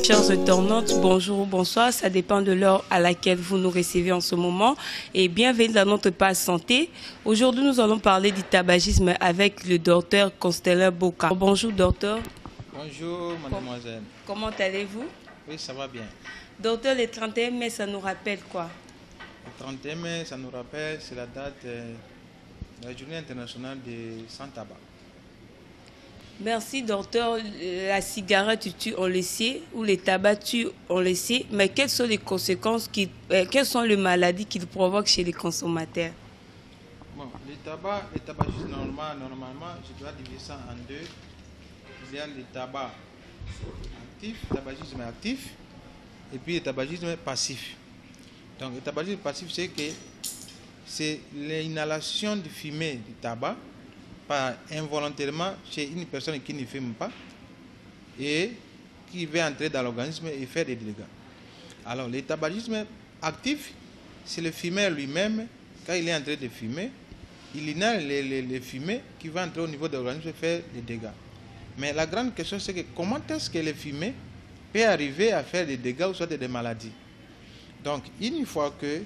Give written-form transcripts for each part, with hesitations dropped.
chers internautes, bonjour ou bonsoir, ça dépend de l'heure à laquelle vous nous recevez en ce moment. Et bienvenue dans notre page santé. Aujourd'hui, nous allons parler du tabagisme avec le docteur Constelin Boka. Bonjour docteur. Bonjour mademoiselle. Comment allez-vous? Oui, ça va bien. Docteur, le 31 mai, ça nous rappelle quoi? Le 31 mai, ça nous rappelle, c'est la date de la journée internationale de sans tabac. Merci docteur. La cigarette tue, on le sait, ou le tabac tue, on le sait, mais quelles sont les conséquences, quelles sont les maladies qu'il provoque chez les consommateurs? Bon, le tabagisme normalement, je dois diviser ça en deux. Il y a le tabac actif, le tabagisme actif, et puis le tabagisme passif. Donc le tabagisme passif, c'est l'inhalation de fumée du tabac involontairement chez une personne qui ne fume pas et qui va entrer dans l'organisme et faire des dégâts. Alors, le tabagisme actif, c'est le fumeur lui-même, quand il est en train de fumer, il inhale les fumées qui vont entrer au niveau de l'organisme et faire des dégâts. Mais la grande question, c'est que comment est-ce que le fumée peut arriver à faire des dégâts ou soit des maladies? Donc, une fois que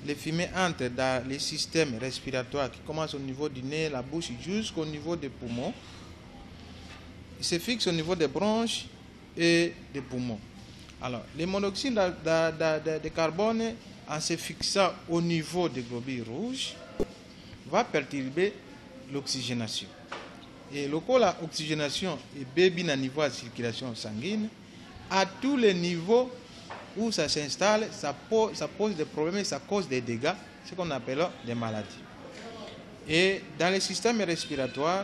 les fumées entrent dans les systèmes respiratoires qui commencent au niveau du nez, la bouche, jusqu'au niveau des poumons. Ils se fixent au niveau des bronches et des poumons. Alors, les monoxydes de carbone, en se fixant au niveau des globules rouges, va perturber l'oxygénation. Et l'oxygénation est bien à niveau de circulation sanguine, à tous les niveaux où ça s'installe, ça pose des problèmes et ça cause des dégâts, ce qu'on appelle des maladies. Et dans les systèmes respiratoires,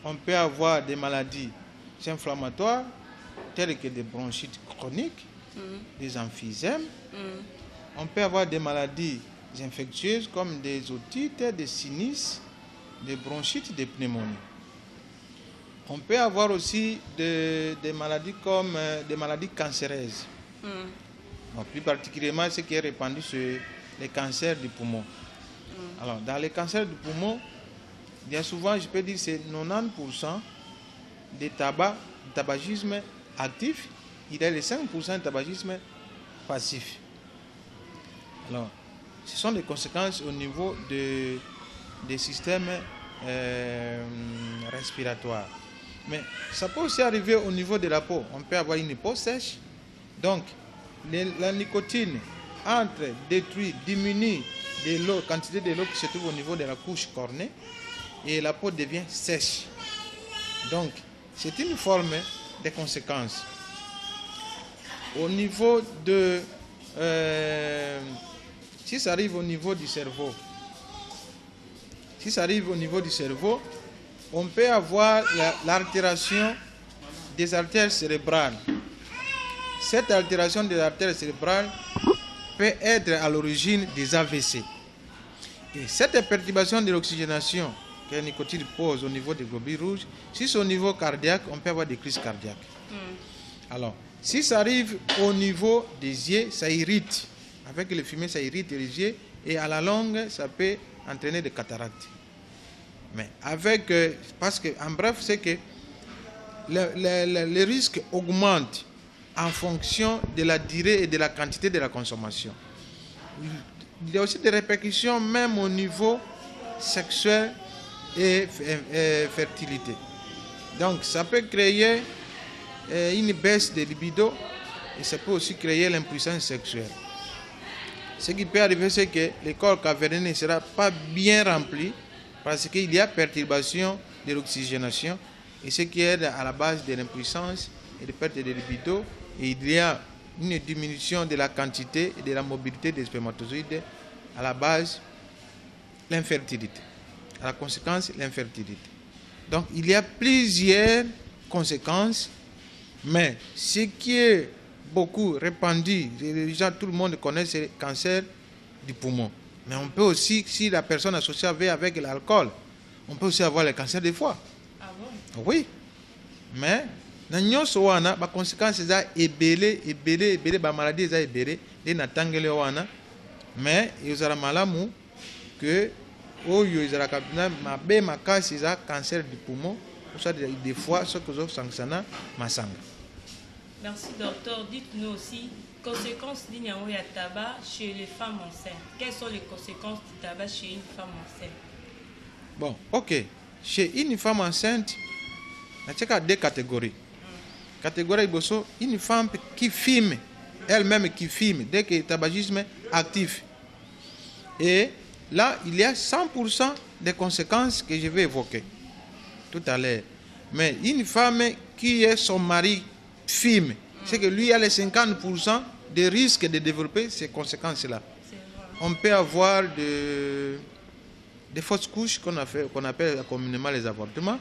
on peut avoir des maladies inflammatoires, telles que des bronchites chroniques, des emphysèmes. On peut avoir des maladies infectieuses comme des otites, des sinuses, des bronchites, des pneumonies. On peut avoir aussi des maladies comme des maladies cancéreuses. Donc, plus particulièrement ce qui est répandu sur les cancers du poumon. Alors, dans les cancers du poumon, bien souvent, je peux dire que c'est 90% des tabagisme actif, il y a les 5% de tabagisme passif. Alors, ce sont des conséquences au niveau des systèmes respiratoires. Mais ça peut aussi arriver au niveau de la peau. On peut avoir une peau sèche. Donc, la nicotine entre, détruit, diminue la quantité de l'eau qui se trouve au niveau de la couche cornée et la peau devient sèche. Donc, c'est une forme de conséquence. Au niveau de... si ça arrive au niveau du cerveau, on peut avoir l'altération des artères cérébrales. Cette altération des artères cérébrales peut être à l'origine des AVC. Et cette perturbation de l'oxygénation que la nicotine pose au niveau des globules rouges, si c'est au niveau cardiaque, on peut avoir des crises cardiaques. Alors, si ça arrive au niveau des yeux, ça irrite. Avec le fumée, ça irrite les yeux et à la longue, ça peut entraîner des cataractes. Mais parce que, en bref, c'est que le risque augmente en fonction de la durée et de la quantité de la consommation. Il y a aussi des répercussions même au niveau sexuel et fertilité. Donc ça peut créer une baisse de libido et ça peut aussi créer l'impuissance sexuelle. Ce qui peut arriver, c'est que le corps caverneux ne sera pas bien rempli parce qu'il y a perturbation de l'oxygénation et ce qui est à la base de l'impuissance et de perte de libido. Et il y a une diminution de la quantité et de la mobilité des spermatozoïdes, à la base, l'infertilité. À la conséquence, l'infertilité. Donc, il y a plusieurs conséquences, mais ce qui est beaucoup répandu, tout le monde connaît, c'est le cancer du poumon. Mais on peut aussi, si la personne associe avec l'alcool, on peut aussi avoir le cancer du foie. Ah bon? Oui, mais... na nyonso wana ba conséquences za ebele ba maladie za ebele de na tangele wana mais yozala malamu que oyo ezala kabina mabe makasi za cancer du poumon ou soit des fois ce que zo sanctiona masanga. Merci docteur. Dites-nous aussi, conséquences du tabac chez les femmes enceintes. Quelles sont les conséquences du tabac chez une femme enceinte? Bon, ok. Chez une femme enceinte, il y a deux catégories. Catégorie bosso, une femme qui fume, elle-même qui fume, dès que le tabagisme est actif. Et là, il y a 100% des conséquences que je vais évoquer tout à l'heure. Mais une femme qui est son mari fume, c'est que lui a les 50% de risque de développer ces conséquences-là. On peut avoir des fausses couches qu'on appelle communément les avortements.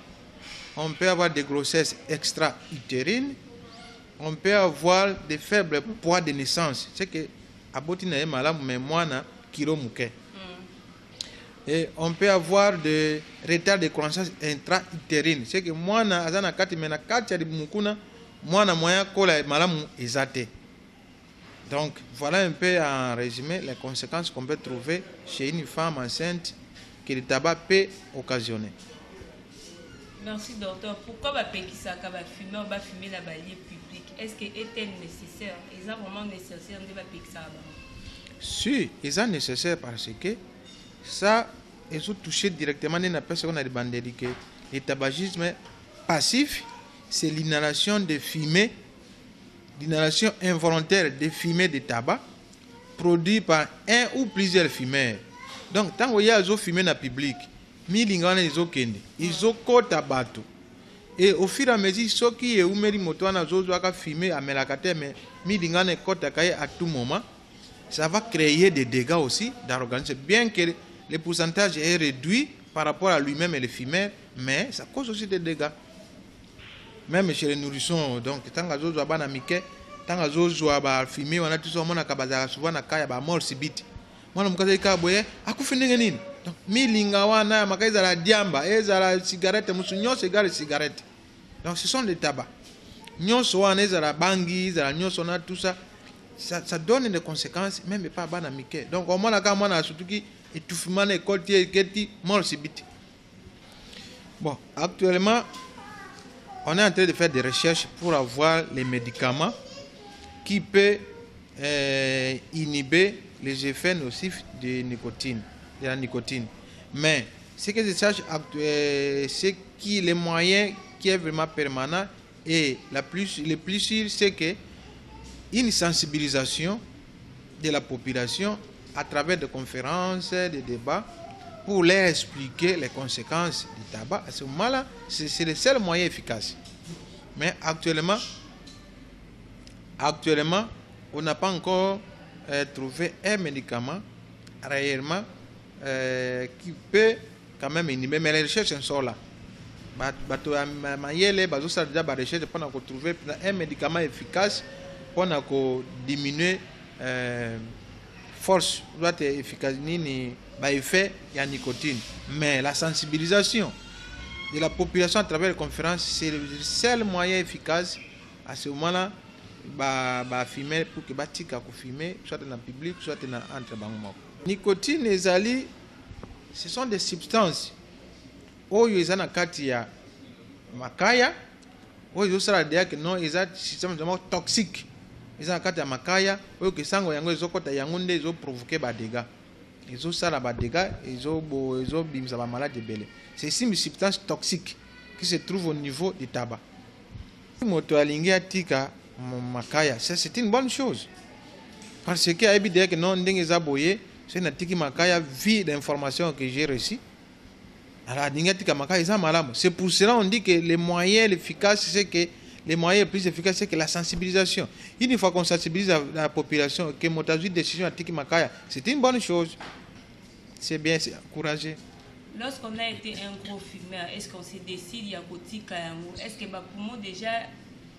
On peut avoir des grossesses extra-utérines. On peut avoir des faibles poids de naissance. C'est que abotine est malade, mais moi na kilo mouké. Et on peut avoir des retards de croissance intra-utérine. C'est que moi na azana kati mena kati ya mukuna moi na moyen kola malamu ezate. Donc voilà un peu en résumé les conséquences qu'on peut trouver chez une femme enceinte que le tabac peut occasionner. Merci docteur. Pourquoi fumer la balie publique? Est-ce que est-elle nécessaire? Est-ce vraiment nécessaire de ça? Si, c'est nécessaire parce que ça, ils ont touché directement une personne qui a dit que le tabagisme passif, c'est l'inhalation de fumée, l'inhalation involontaire de fumée de tabac produit par un ou plusieurs fumeurs. Donc, tant qu'il y a des fumées dans le public, ils ont kota bato. Et au fur et à mesure, ceux qui ont mis moto na zozo aka fumer à melakate mais milingane kota kaye à tout moment, ça va créer des dégâts aussi dans l'organisme. Bien que le pourcentage est réduit par rapport à lui-même et les fumeurs, mais ça cause aussi des dégâts. Même chez les nourrissons, donc tant que zozo abana mike, tant que zozo aba fumer, on a tout ça mona kabaza souvent na kaya ba mort sibiti. Mwana mkaze ka boye akufindenge nini? Donc, milinga wana makaisa la diamba, la cigarette, musunyo cigarette. Donc ce sont des tabacs. Nyonso wana la bangi, la nyonso na tout ça, ça donne des conséquences même pas banamike. Donc au moins la kamana surtout qui étouffement école qui mort sibiti. Bon, actuellement on est en train de faire des recherches pour avoir les médicaments qui peuvent inhiber les effets nocifs de la nicotine. Mais ce que je sache, c'est que les moyens qui est vraiment permanent et le plus sûr, c'est que une sensibilisation de la population à travers des conférences, des débats, pour leur expliquer les conséquences du tabac. À ce moment-là, c'est le seul moyen efficace. Mais actuellement, on n'a pas encore trouvé un médicament réellement qui peut quand même inhiber, mais les recherches sont là. Recherche pour trouver un médicament efficace pour diminuer force efficace ni effet de la nicotine. Mais la sensibilisation de la population à travers les conférences, c'est le seul moyen efficace à ce moment-là. Fumer pour que batika ko fumer soit dans le public soit dans entre bango. Nicotine et zali, ce sont des substances oyo ezana kati ya makaya oyo sala de que non eza système vraiment toxique ezana kati ya makaya oyo ke sango yango ezokota yango nde ezo provoquer ba dégâts ezo sala ba dégâts ezo bimisa ba malade belé. C'est une substance toxique qui se trouve au niveau du tabac. Moto alingi atika makaya, c'est une bonne chose parce que a que non ndenge zaboye c'est na tiki makaya vu d'informations que j'ai reçues. Alors dingatika makaya za malamu. C'est pour cela on dit que les moyens efficaces c'est que les moyens plus efficaces c'est que la sensibilisation. Une fois qu'on sensibilise la population que motazu décision à tiki makaya, c'est une bonne chose. C'est bien, c'est encouragé. Lorsqu'on a été un gros fumeur, est-ce qu'on se décide à côté Kayango? Est-ce que pour moi déjà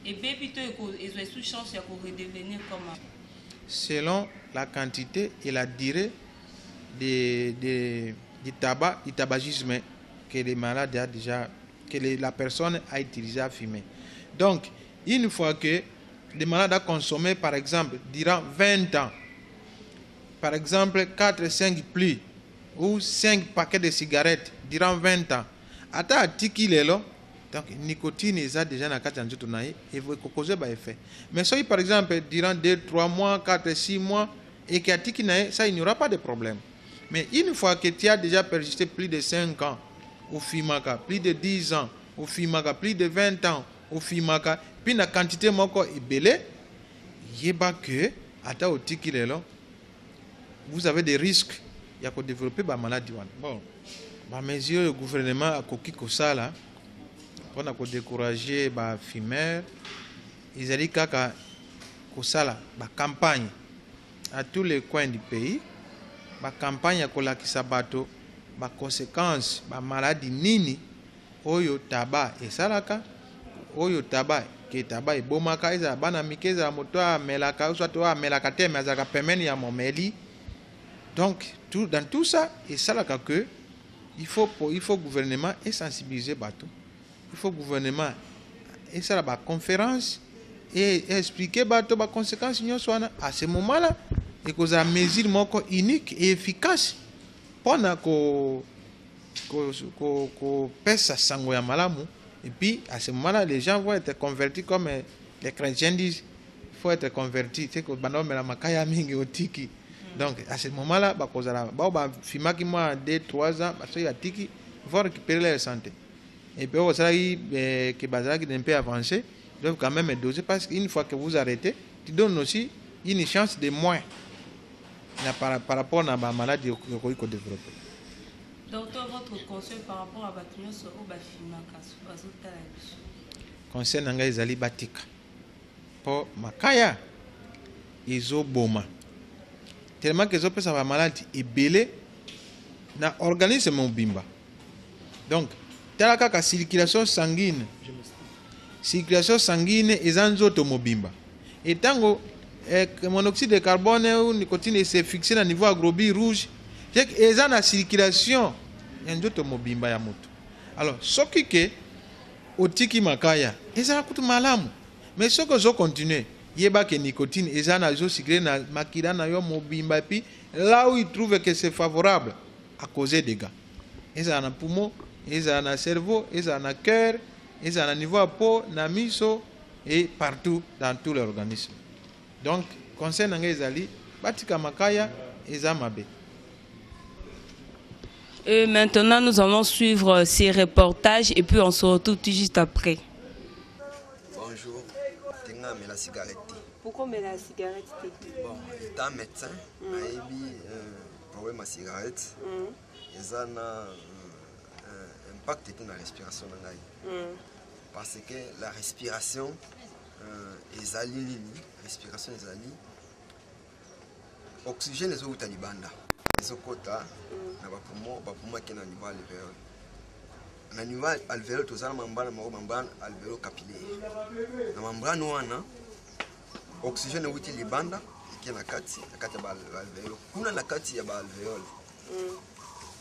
et bien plutôt ils ont sous chance de redevenir comment? Selon la quantité et la durée du tabac, du tabagisme que les malades a déjà, que la personne a utilisé à fumer. Donc, une fois que les malades a consommé, par exemple, durant 20 ans, par exemple 4-5 plis ou 5 paquets de cigarettes durant 20 ans, ata tiki lelo, Donc, nicotine, ils ont déjà dans le cas de et vous causer des effets. Mais si, par exemple, durant 2, 3 mois, 4, 6 mois, et qu'il y a tiki, ça, il n'y aura pas de problème. Mais une fois que tu as déjà persisté plus de 5 ans au FIMACA, plus de 10 ans au FIMACA, plus de 20 ans au FIMACA, puis la quantité est belée, il y a que, à au tiki, vous avez des risques. Il y a que développer des maladies. Bon, les mesures du gouvernement a coquille comme ça, là, pour décourager les fumeurs, ils ont dit qu'il y a une campagne à tous les coins du pays, une campagne pour la kisabato, les conséquences, les maladies nini, oyo tabac et salaka, oyo tabac, qui tabac et bomaka, ils ont banamike, ils ont moto à melaka, ou soit à melaka teme, ils ont permis à momeli. Donc, dans tout ça, et salaka que, il faut le gouvernement et sensibiliser bateau. Il faut le gouvernement et ça la conférence et expliquer bateau les conséquences à ce moment-là et que ça mesure unique et efficace pour que pèse sango ya malamu et puis à ce moment-là les gens vont être convertis comme les chrétiens disent il faut être converti c'est que banome la makaya mingi otiki. Donc à ce moment-là ba kozala ba fimaki moi 2 3 ans parce qu'il y a tiki vont récupérer leur santé. Et puis, vous savez que Bazar est un peu avancé, ils doivent quand même doser parce qu'une fois que vous arrêtez, tu donnes aussi une chance de moins par rapport à la maladie que vous développez. Docteur, votre conseil par rapport à Batumio sur Obafimaka, conseil nanga ezali batika. Pour Makaya, ils ont boma. Tellement que les autres personnes maladie est belé, na organisme mobimba. Donc, la circulation sanguine est en automobile. Et tant que monoxyde de carbone ou nicotine s'est fixé à niveau agrobie rouge, c'est qu'ils ont la circulation en automobile. Alors, ce qui est au tiki makaya, ils ont un malamu. Mais ce que je continue, il y a que nicotine, ils ont la circulation na makira na yo mobimba puis là où ils trouvent que c'est favorable à causer des dégâts. Ils ont un poumon. Ils ont un cerveau, ils ont un cœur, ils ont un niveau à peau, na miso et partout dans tout l'organisme. Donc, concernant les ali, batika makaya, ils ont mabé. Et maintenant, nous allons suivre ces reportages et puis on se retrouve tout juste après. Bonjour, je mets la cigarette. Pourquoi met la cigarette? Bon, étant médecin, j'ai un problème à cigarette. Ils ont impact dans la respiration. Parce que la respiration est alliée, respiration est alliée. Oxygène est au Talibanda. Les okota, na bapuma qui na niveau alvéole. Na niveau alvéole, tout ça, membrane alvéole capillaire. Na membrane wana, oxygène est au Talibanda, qui est na kati ya alvéole. Kuna na kati ya alvéole.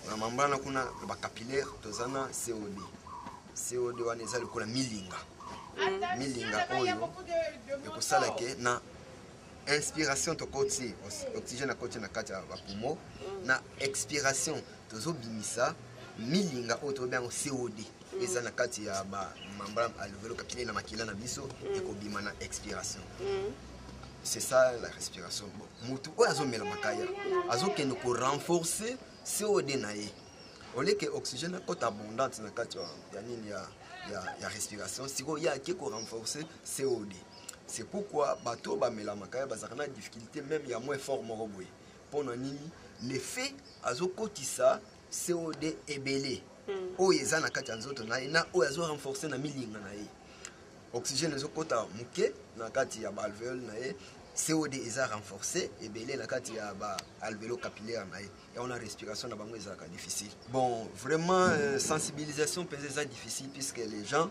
Na membrane kuna ba capillaire tozana COD. COD wana ezali kola milinga. Milinga oyo ekosala ke na inspiration to côté oxygène na côté na kati ya ba poumon na expiration tozo bimisa milinga oyo to bien COD ezana kati ya ba membrane alvéole capillaire na makila na biso ekobima na expiration. C'est ça la respiration. Mutu oyo azomela makaya azokende ko renforcer COD na ye. Au lieu que l'oxygène est abondante dans la respiration, si il y a qui renforcer COD. C'est pourquoi bateau ba melamakaya bazana difficulté même il y a moins fort moroboué. Pour l'effet azokotisa COD ebelé. O yezana kati nzoto na ina o yazo renforcer na milinga na ye. Oxygène ezokota muke na kati ya alvéole na ye. COD est renforcé et belé la kati ya ba alvéolo capillaire na et on a respiration na bango ezaka difficile. Bon, vraiment sensibilisation peut-être difficile puisque les gens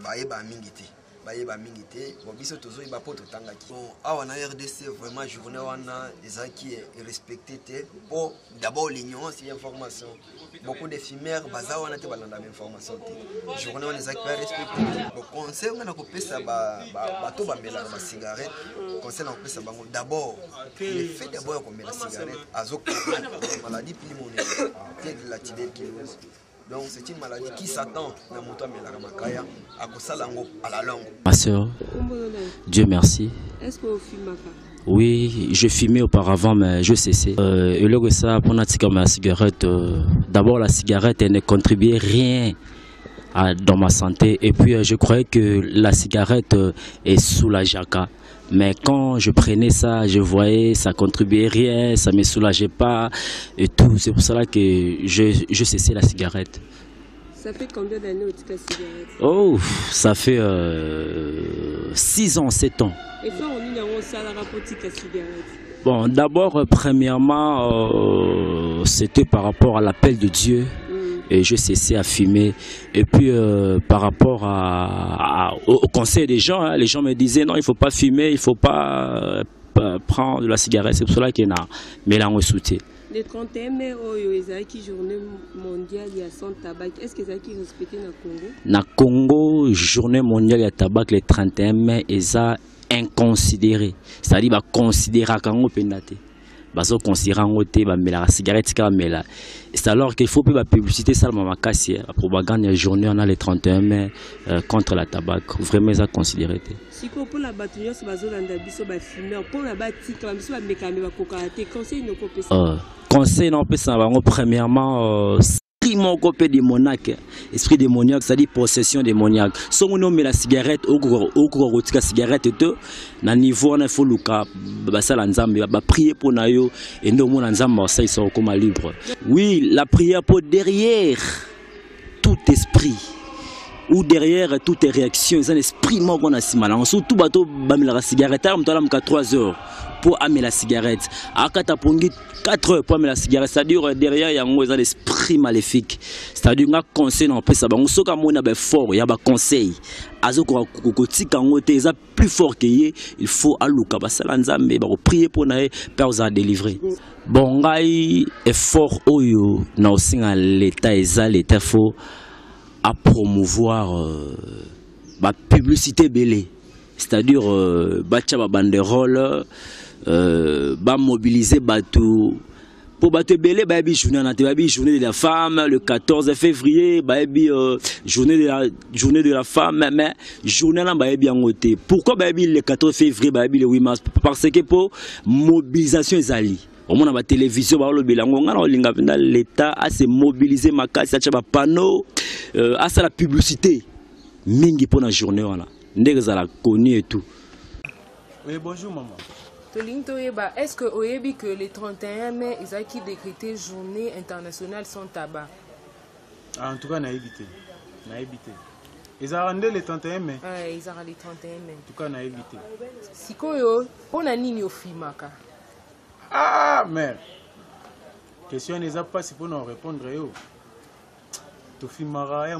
ba mingité. Ba mingité, bon biso tozo ba poto tangaki. Bon, awa na RDC vraiment journée wana ezaki respecté te pour d'abord l'ignorance et l'information. Beaucoup de fumeurs baza wana te balanda information te. Journée wana ezaki pas respecté. Bon, conseil on a coupé ça ba to ba mela ba cigarette. Conseil on a coupé ça bango d'abord. Le fait d'abord qu'on met la cigarette azok maladie pulmonaire, de la tuberculose. Donc c'est une maladie qui s'attend à la longue. Ma soeur, Dieu merci. Est-ce que vous fumez? Oui, je fumais auparavant, mais je cessais. Et là, ça, pour la cigarette, d'abord la cigarette, elle ne contribuait rien dans ma santé. Et puis, je croyais que la cigarette est soulageante. Mais quand je prenais ça, je voyais, ça contribuait rien, ça ne me soulageait pas et tout. C'est pour cela que je cessais la cigarette. Ça fait combien d'années que tu la cigarette? Oh, ça fait 6 ans, 7 ans. Et ça, on dit ça la rapport la cigarette. Bon, d'abord, premièrement, c'était par rapport à l'appel de Dieu. Et je cessais à fumer. Et puis par rapport au conseil des gens, hein, les gens me disaient non, il ne faut pas fumer, il ne faut pas prendre de la cigarette. C'est pour cela qu'il y a un mélange sauté. Le 31 mai, il y a une journée mondiale sans tabac. Est-ce que vous avez respecté dans le Congo? Dans le Congo, journée mondiale de tabac, le 31 mai, est inconsidéré. C'est-à-dire qu'il considérer qu'on peut nater. Baso considérant côté ba mela cigarette ka mela. C'est alors qu'il faut plus la publicité ça ma makasi la propagande la journée on a le 31 mai contre la tabac vraiment ça considéré. Si pour la batunya c'est bazo landa biso ba fumer pour la batika biso ba mekame ba kokate conseil no ko pesa. Conseil non pesa bango premièrement esprit démoniaque, esprit démoniaque, c'est-à-dire possession démoniaque. Si on met la cigarette, au la cigarette, na niveau on faut luka, basala nzambe, prier pour nayo, et nous on nzambe ça ils sont comme libre. Oui, la prière pour derrière tout esprit ou derrière toute réaction, c'est un esprit mort qu'on a si mal. Surtout bateau bamela la cigarette, on doit la 3 heures. Pour amener la cigarette. À 4 heures pour amener la cigarette. C'est-à-dire derrière il y a un esprit maléfique. C'est-à-dire qu'on a conseil dans le sabon. Ce qu'on a fort, il y a un conseil. Azoko kokoti kangote est plus fort que il faut aluka basala nzambe ba prier pour na père za délivrer. Bon ngai effort oyo na osinga l'état eza l'état faut à promouvoir la publicité belé. C'est-à-dire bacha ba banderole ba mobiliser bateau pour battre belé ba bi journée de la femme le 14 février ba bi journée de la femme mais journée là ba bi ngoté pourquoi ba bi le 14 février ba bi le 8 mars parce que pour mobilisation ezali au moins la télévision ba lo belango ngana olinga venda l'état a se mobiliser makasi acha ba panneau à ça la publicité mingi pour la journée voilà ndenge za la connu et tout. Oui, bonjour maman. Est-ce que vous savez que le 31 mai, ils ont décrété journée internationale sans tabac? En tout cas, on a évité. Ils ont rendu le 31 mai. Oui, ils ont rendu le 31 mai. En tout cas, on a évité. Si vous avez un fimaka. Ah, mais. Question n'est pas si pour nous répondre. Tu fimara, il y a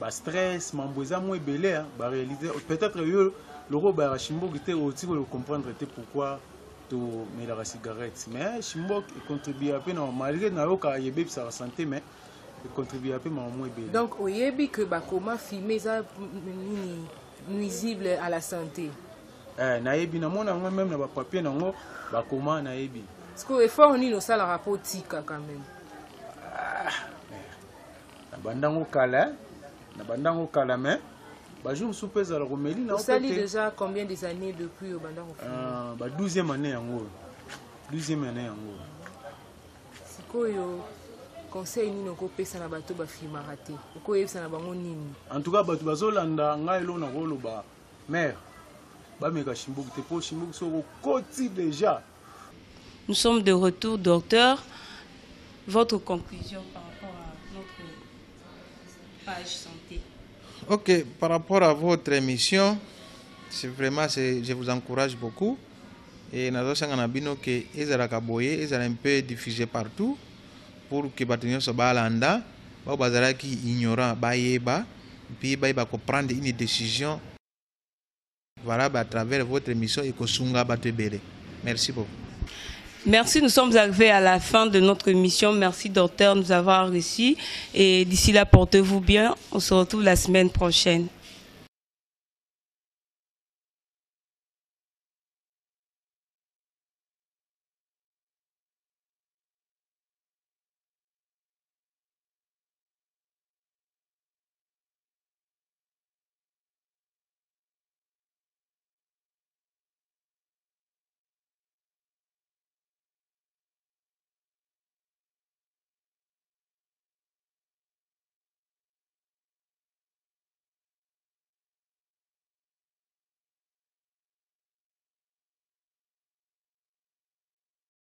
un stress, mamboza moins belé, réaliser. Peut-être que le bah Chimbok était aussi pour comprendre pourquoi tu mets la cigarette. Mais Chimbok contribue à peu malgré que sa santé, mais il contribue à peu moins bien. Donc, vous savez que comment fumer est nuisible à la santé. Naïbi, même dans papier, comment naïbi. Parce qu'il faut on a le rapport tika quand même. Bandango kala, mais. Vous savez déjà combien des années depuis au Bandar? 12e année en gros. 12e année en gros. Si vous conseil ni noko pesa na bato ba fima raté. Uko yebisa na bango nini? En tout cas bato bazolanda ngai lo na koloba mère. Ba meka Chimbok te po Chimbok so koti déjà. Nous sommes de retour, docteur. Votre conclusion par rapport à notre page santé? Ok, par rapport à votre émission, c'est vraiment, je vous encourage beaucoup. Et nous avons que les Arakaboye, ils sont un peu diffusés partout pour que les bâtiments soient balanda, qui ignorant, puis comprendre une décision. Voilà, à travers votre émission, et Kosunga Batebele. Merci beaucoup. Merci, nous sommes arrivés à la fin de notre émission. Merci docteur de nous avoir reçus. Et d'ici là, portez-vous bien. On se retrouve la semaine prochaine.